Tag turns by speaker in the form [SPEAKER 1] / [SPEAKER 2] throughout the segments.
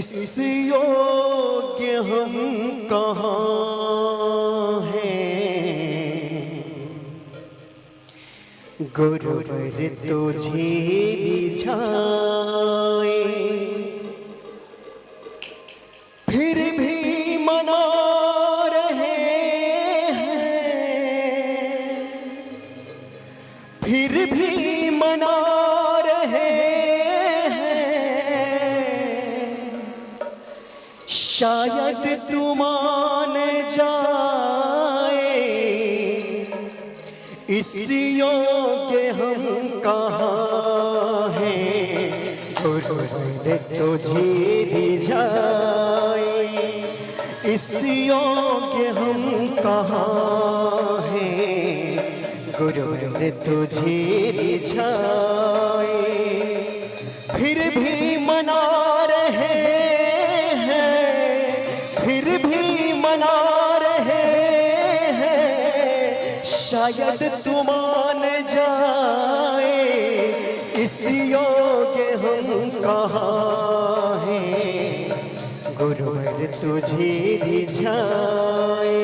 [SPEAKER 1] इस योग्य हम कहाँ हैं, गुरुवर तुझे रिझाए, फिर भी मना रहे हैं, फिर भी मना रहे हैं, शायद तू मान जाए, इस योग्य हम कहाँ हैं, गुरुवर तुझे रिझाए, इस योग्य हम कहाँ हैं, गुरुवर तुझे रिझाए, फिर भी मना रहे हैं, फिर भी मना रहे हैं, शायद तू मान जाए, इस योग्य हम कहाँ हैं, गुरुवर तुझे रिझाए।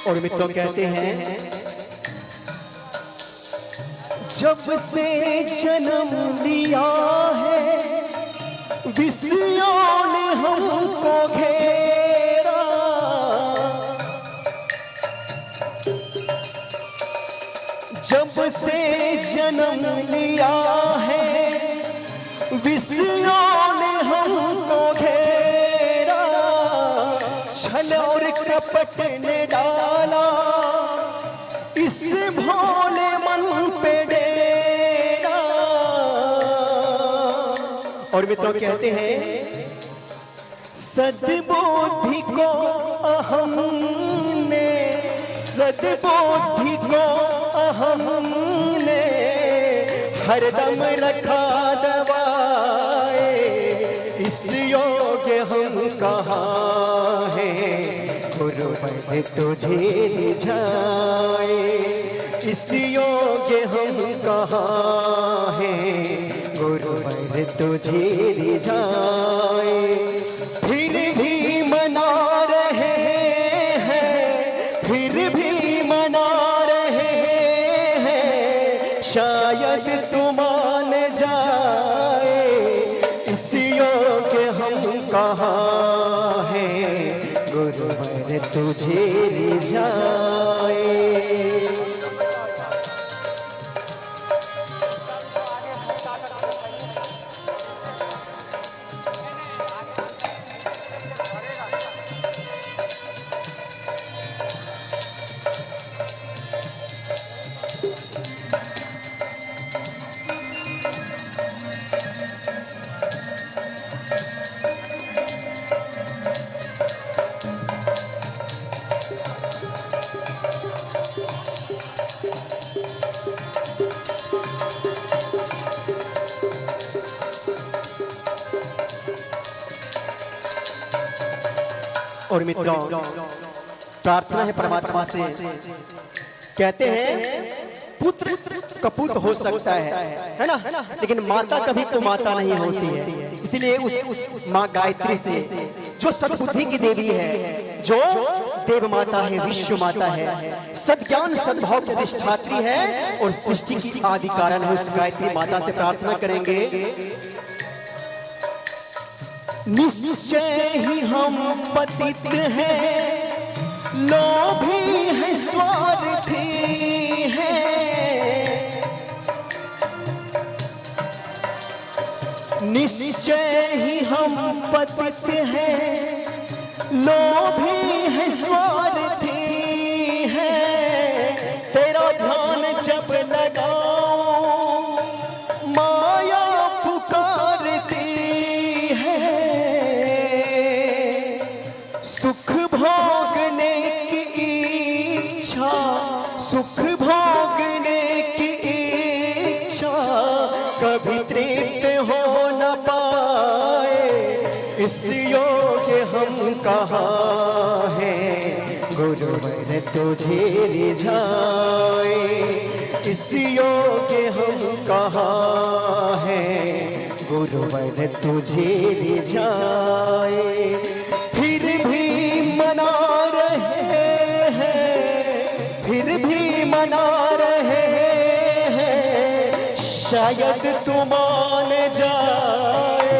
[SPEAKER 1] और मित्रों कहते हैं, जब से जन्म लिया है विषयों ने हमको घेरा, जब से जन्म लिया है विषयों ने हमको घेरा, छल और कपट ने डाला इस भोले मन पे डेरा। और मित्रों कहते हैं, सद्बुद्धि को अहम ने, सद्बुद्धि को अहम ने हरदम रखा दबाए, इस योग्य हम कहाँ हैं, गुरुवर तुझे रिझाए, इस योग्य हम कहाँ हैं, गुरुवर तुझे रिझाए, फिर भी मना रहे हैं, फिर भी मना रहे हैं, शायद तू मान जाए, इस योग्य हम कहाँ हैं, गुरुवर तुझे रिझाए। और मित्रों, प्रार्थना है परमात्मा से, कहते हैं पुत्र कपूत हो सकता है ना, लेकिन माता कभी तो माता नहीं होती है। इसलिए उस माँ गायत्री से, जो सद्बुद्धि की देवी है, जो देव माता है, विश्व माता है, सद्ज्ञान सद्भाव की अधिष्ठात्री है और सृष्टि की आदि कारण है, उस गायत्री माता से प्रार्थना करेंगे। निश्चय ही हम पतित हैं, लोभी है, स्वार्थी है, निश्चय ही हम पतित हैं, लोभी है, स्वार्थी है, तेरा ध्यान जब लगा सुख भोगने की इच्छा, सुख भोगने की इच्छा कभी तृप्त हो न पाए, इस योग्य हम कहाँ हैं गुरुवर तुझे रिझाए, इस योग्य हम कहाँ हैं गुरुवर तुझे रिझाए। फिर भी मना रहे हैं, फिर भी मना रहे हैं, शायद तू मान जाए,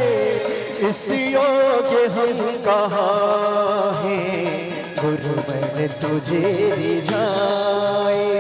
[SPEAKER 1] इस योग्य हम कहाँ हैं गुरुवर तुझे रिझाए।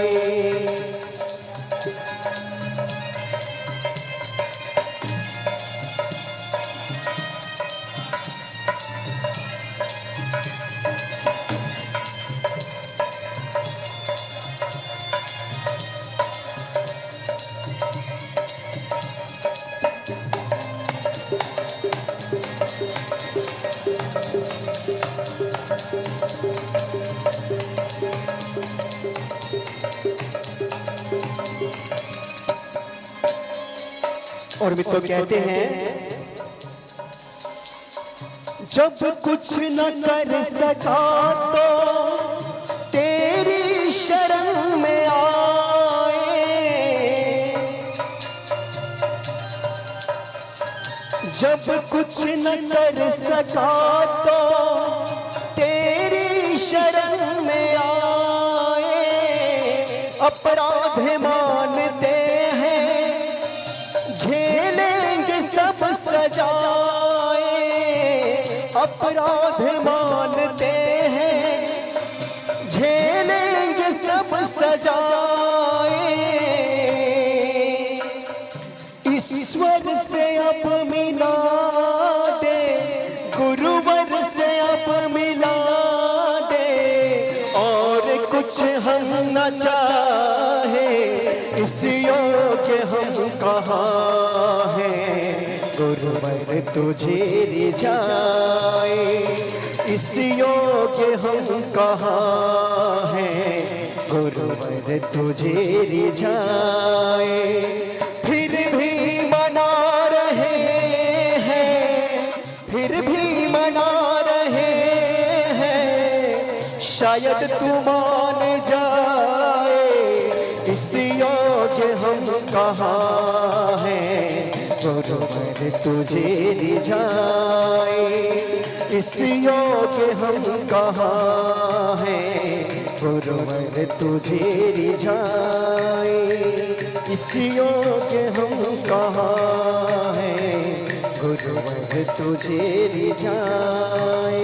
[SPEAKER 1] और मित्रों कहते हैं जब कुछ न कर सका तो तेरी शरण में आए, जब कुछ न कर सका तो तेरी शरण में आए, अपराध मानते झेलेंगे सब सजाए, अपराध मानते हैं झेलेंगे सब सजाए, ईश्वर से अब मिला दे, गुरुवर से अब मिला दे, और कुछ हम न चाहे, इस योग्य हम कहाँ हैं गुरुवर तुझे रिझाए, इस योग्य हम कहाँ हैं गुरुवर तुझे रिझाए। फिर भी मना रहे हैं, फिर भी मना रहे हैं, शायद तू मान जाए, इस योग्य हम कहाँ हैं गुरुवर तुझे रिझाए, इस योग्य हम कहाँ हैं गुरुवर तुझे रिझाए, इस योग्य हम कहाँ हैं गुरुवर तुझे रिझाए।